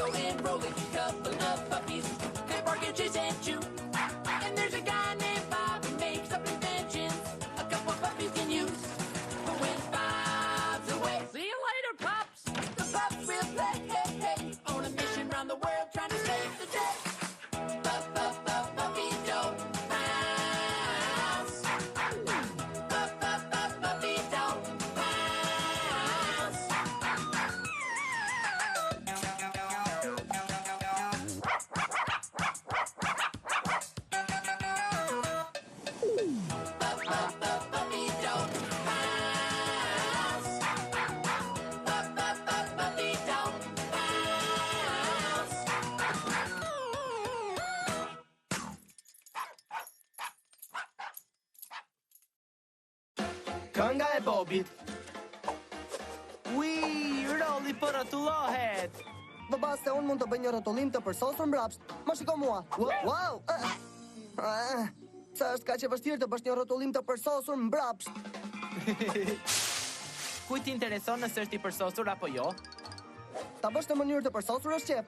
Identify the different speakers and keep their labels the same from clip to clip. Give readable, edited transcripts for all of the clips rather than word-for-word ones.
Speaker 1: roll and roll it. Couple of puppies, they bark and chase and chew. And there's a guy named Bob who makes up inventions a couple of puppies can use. But when Bob's away, see you later, pups. The pups will play, hey, hey, on a mission around the world trying to save the day. Puppy don't bounce. Puppy don't bounce. Puppy don't bounce. Puppy don't bounce.
Speaker 2: Kënga e Bobit. Ui, rolli për rrotullohet.
Speaker 3: Baba, se unë mund të bëj një rrotullim të përsosur mbrapsht. Ma shiko mua. Wow! Sa është kaq e vështirë të bësh një rrotullim të përsosur mbrapsht?
Speaker 2: Kujt intereson nëse është i përsosur apo jo?
Speaker 3: Ta bësh në mënyrë të përsosur është qep.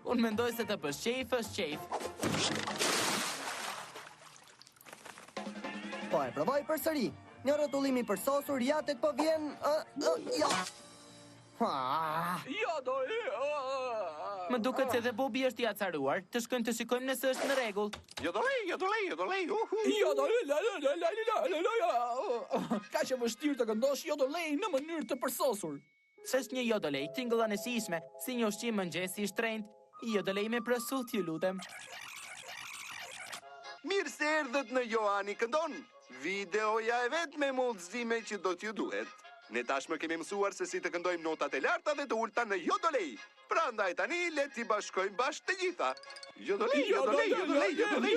Speaker 2: Unë mendoj se të bësh qejf është qejf.
Speaker 3: Po e provoj përsëri. Një rrotullim i përsosur ja tek po vjen. Ja.
Speaker 2: Më duket se dhe Bobi është i acaruar. Të shkojmë të shikojmë nëse është në rregull.
Speaker 4: Ka që vështirë të këndosh jodolej në mënyrë të përsosur.
Speaker 2: S'është një jodolej, tingëllon e shijshme, si një ushqim mëngjesi i shtrenjtë. Jodolej me prosut, ju lutem.
Speaker 5: Mirë se erdhët në Johani Këndon. Videoja e vetë me mundësime që do t'ju duhet. Ne tashmë kemi mësuar se si të këndojmë notat e larta dhe të ulta në jodolej. Prandaj tani le t'i bashkojmë bashkë të gjitha. Jodolej, jodolej, jodolej, jodolej.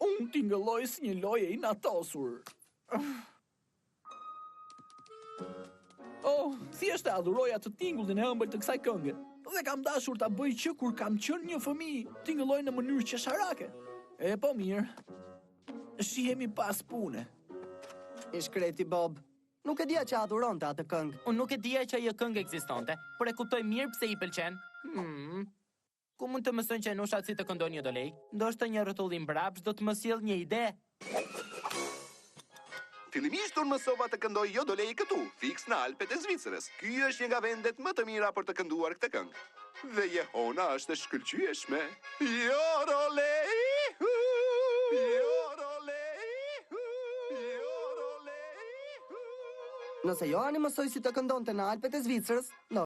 Speaker 4: Unë tingëlloj si një loje i natosur. Thjesht e adhuroja të tingullin e ëmbël të kësaj këngë. Dhe kam dashur ta bëj që kur kam qenë një fëmijë, tingëlloj në mënyrë qesharake. E po mirë. Shihemi pas pune.
Speaker 3: I shkreti Bob. Nuk e dija që adhuronte atë këngë.
Speaker 2: Unë nuk e dija që ajo këngë ekzistonte, por e kuptoj mirë pse i pëlqen. Ku mund të mësojnë që nushat si të këndojnë jodolej? Ndoshta një rrotullim mbrapsht do të më sjellë një ide.
Speaker 5: Fillimisht unë mësova të këndoj jodolej këtu, fiks në Alpet e Zvicrës. Ky është një nga vendet më të mira për të kënduar këtë këngë. Dhe Jehona është e shkëlqyeshme. Jodolej, jodolej, jodolej.
Speaker 3: Nëse Johani mësoi si të këndonte në Alpet e Zvicrës,